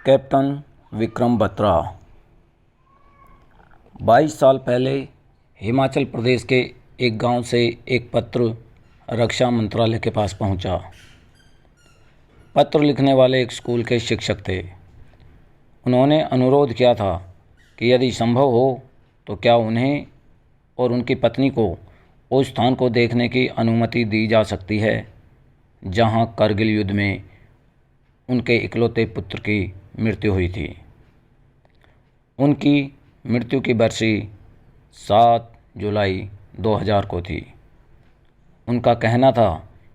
Captain Vikram Batra 22 साल पहले हिमाचल प्रदेश के एक गांव से एक पत्र रक्षा मंत्रालय के पास पहुंचा। पत्र लिखने वाले एक स्कूल के शिक्षक थे। उन्होंने अनुरोध किया था कि यदि संभव हो तो क्या उन्हें और उनकी पत्नी को उस स्थान को देखने की अनुमति दी जा सकती है जहां करगिल युद्ध में उनके इकलौते पुत्र की मृत्यु हुई थी। उनकी मृत्यु की बरसी 7 जुलाई 2000 को थी। उनका कहना था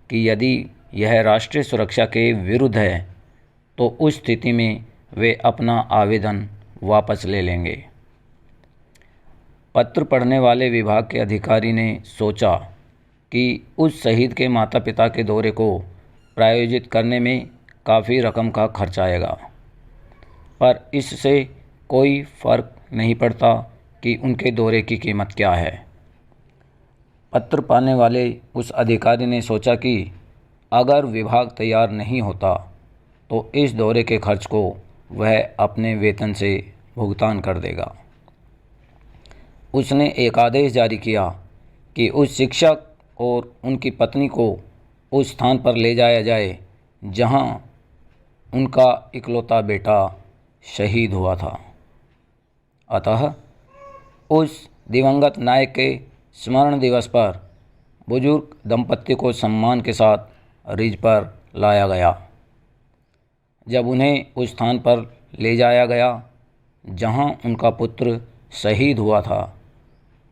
कि यदि यह राष्ट्रीय सुरक्षा के विरुद्ध है तो उस स्थिति में वे अपना आवेदन वापस ले लेंगे। पत्र पढ़ने वाले विभाग के अधिकारी ने सोचा कि उस शहीद के माता पिता के दौरे को प्रायोजित करने में काफ़ी रकम का खर्च आएगा, पर इससे कोई फ़र्क नहीं पड़ता कि उनके दौरे की कीमत क्या है। पत्र पाने वाले उस अधिकारी ने सोचा कि अगर विभाग तैयार नहीं होता तो इस दौरे के खर्च को वह अपने वेतन से भुगतान कर देगा। उसने एक आदेश जारी किया कि उस शिक्षक और उनकी पत्नी को उस स्थान पर ले जाया जाए जहां उनका इकलौता बेटा शहीद हुआ था। अतः उस दिवंगत नायक के स्मरण दिवस पर बुजुर्ग दंपत्ति को सम्मान के साथ रिज पर लाया गया। जब उन्हें उस स्थान पर ले जाया गया जहां उनका पुत्र शहीद हुआ था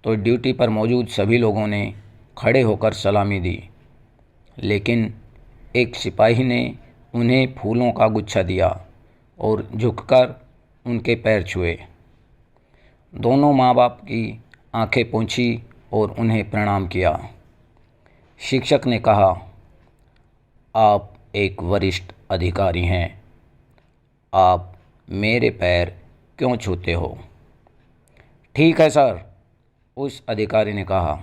तो ड्यूटी पर मौजूद सभी लोगों ने खड़े होकर सलामी दी, लेकिन एक सिपाही ने उन्हें फूलों का गुच्छा दिया और झुककर उनके पैर छुए। दोनों माँ बाप की आंखें पोंछी और उन्हें प्रणाम किया। शिक्षक ने कहा, आप एक वरिष्ठ अधिकारी हैं, आप मेरे पैर क्यों छूते हो? ठीक है सर, उस अधिकारी ने कहा,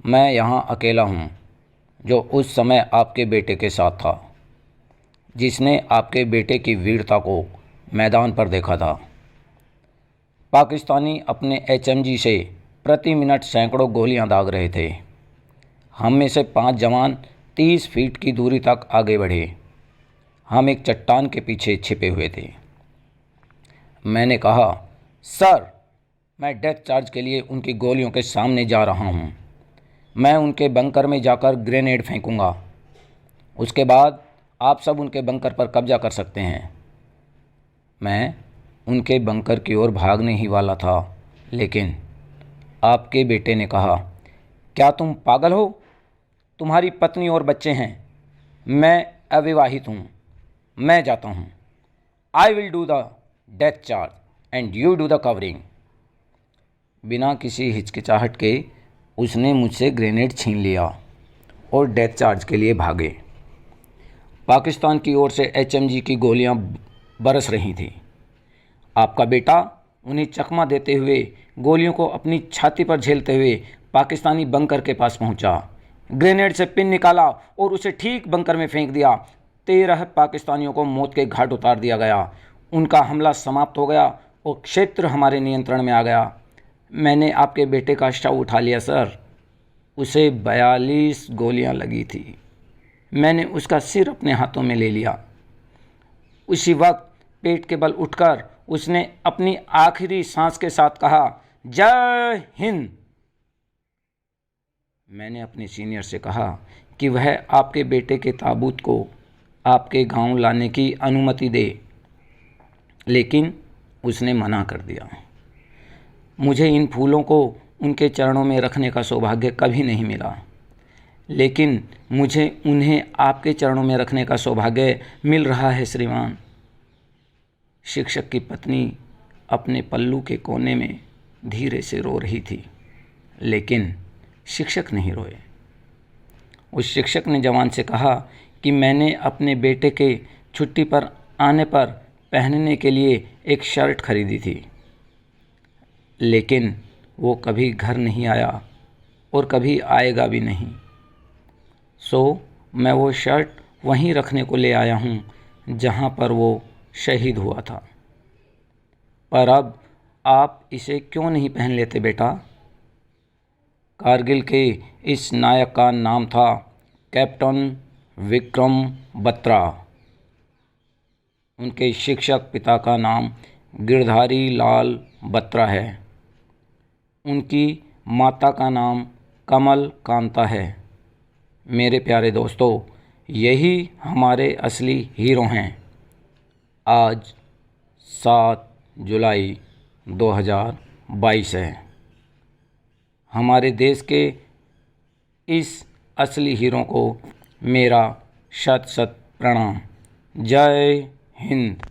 मैं यहाँ अकेला हूँ जो उस समय आपके बेटे के साथ था, जिसने आपके बेटे की वीरता को मैदान पर देखा था। पाकिस्तानी अपने HMG से प्रति मिनट सैकड़ों गोलियां दाग रहे थे। हम में से 5 जवान 30 फीट की दूरी तक आगे बढ़े। हम एक चट्टान के पीछे छिपे हुए थे। मैंने कहा, सर, मैं डेथ चार्ज के लिए उनकी गोलियों के सामने जा रहा हूं। मैं उनके बंकर में जाकर ग्रेनेड फेंकूंगा। उसके बाद आप सब उनके बंकर पर कब्जा कर सकते हैं। मैं उनके बंकर की ओर भागने ही वाला था, लेकिन आपके बेटे ने कहा, क्या तुम पागल हो? तुम्हारी पत्नी और बच्चे हैं। मैं अविवाहित हूँ। मैं जाता हूँ। I will do the death charge and you do the covering. बिना किसी हिचकिचाहट के उसने मुझसे ग्रेनेड छीन लिया और डेथ चार्ज के लिए भागे। पाकिस्तान की ओर से HMG की गोलियां बरस रही थीं। आपका बेटा उन्हें चकमा देते हुए, गोलियों को अपनी छाती पर झेलते हुए पाकिस्तानी बंकर के पास पहुंचा। ग्रेनेड से पिन निकाला और उसे ठीक बंकर में फेंक दिया। 13 पाकिस्तानियों को मौत के घाट उतार दिया गया। उनका हमला समाप्त हो गया और क्षेत्र हमारे नियंत्रण में आ गया। मैंने आपके बेटे का शव उठा लिया सर। उसे 42 गोलियां लगी थी। मैंने उसका सिर अपने हाथों में ले लिया। उसी वक्त पेट के बल उठकर उसने अपनी आखिरी सांस के साथ कहा, जय हिंद। मैंने अपने सीनियर से कहा कि वह आपके बेटे के ताबूत को आपके गांव लाने की अनुमति दे, लेकिन उसने मना कर दिया। मुझे इन फूलों को उनके चरणों में रखने का सौभाग्य कभी नहीं मिला, लेकिन मुझे उन्हें आपके चरणों में रखने का सौभाग्य मिल रहा है श्रीमान। शिक्षक की पत्नी अपने पल्लू के कोने में धीरे से रो रही थी, लेकिन शिक्षक नहीं रोए। उस शिक्षक ने जवान से कहा कि मैंने अपने बेटे के छुट्टी पर आने पर पहनने के लिए एक शर्ट खरीदी थी, लेकिन वो कभी घर नहीं आया और कभी आएगा भी नहीं। सो मैं वो शर्ट वहीं रखने को ले आया हूँ जहाँ पर वो शहीद हुआ था। पर अब आप इसे क्यों नहीं पहन लेते बेटा? कारगिल के इस नायक का नाम था कैप्टन विक्रम बत्रा। उनके शिक्षक पिता का नाम गिरधारी लाल बत्रा है। उनकी माता का नाम कमल कांता है। मेरे प्यारे दोस्तों, यही हमारे असली हीरो हैं। आज 7 जुलाई 2022 है। हमारे देश के इस असली हीरो को मेरा शत शत प्रणाम। जय हिंद।